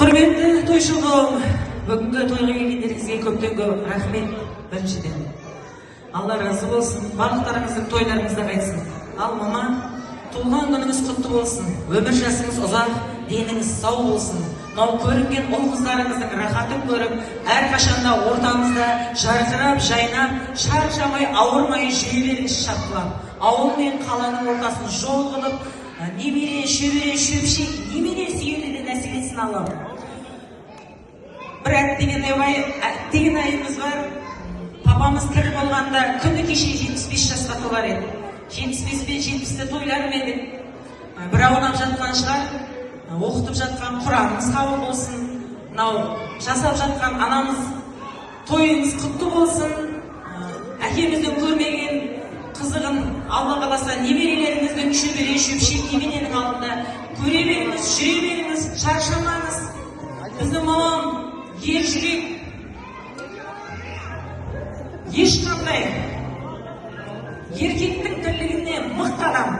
Құрметті тойшылым, бүгінгі тойға келгендеріңізге көптен көп рахмет. Біріншіден Алла разы болсын, барлықтарыңыздың тойларыңызда қайтсын. Ал мама, туылған күніңіз құтты болсын, өмір жасыңыз ұзақ, деніңіз сау болсын. Мынау көрінген ұл қыздарыңыздың рахатын көріп, әрқашанда ортамызда жарқырап, жайнап, шаршамай, ауырмай жүре беріңіз шапқылап. Ауыл мен қаланың ортасын жол қылып, немере, шөбере, шөпшек, немере сүйелі де нәсіп етсін Аллам. Бір әттеген айымыз бар. Папамыз тірі болғанда күні кеше 75 жасқа толар еді. 75-70-те тойлар еді. Бір аунап жатқан шығар, оқытып жатқан Құранымыз қабыл болсын, мынау жасап жатқан анамыз тойыңыз құтты болсын, әкеміздің көрмеген қызығын Алла қаласа немерелеріңіздің шөбере, шөпшек немененің алдында көре беріңіз, жүре беріңіз, шаршамаңыз. Біздің мамам ер жүрек, ешқандай еркектің тірлігіне мықты адам.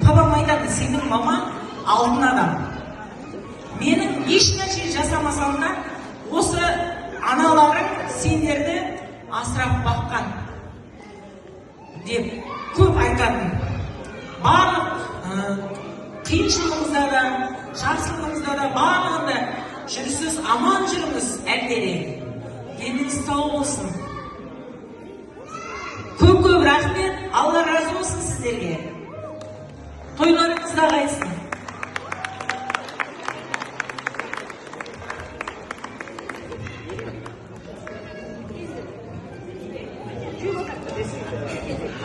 Папам айтады, сенің мамаң алтын адам. Менің еш нәрсе жасамасам да, осы аналарың сендерді асырап баққан деп көп айтатын. Барлық қиыншылығымызда да, жақсылығымызда да, барлығында жүрсіз аман жүріңіз әлдере. Деніңіз сау болсын. Көп рахмет. Алла разы болсын сіздерге. Тойларыңызда қайтсын.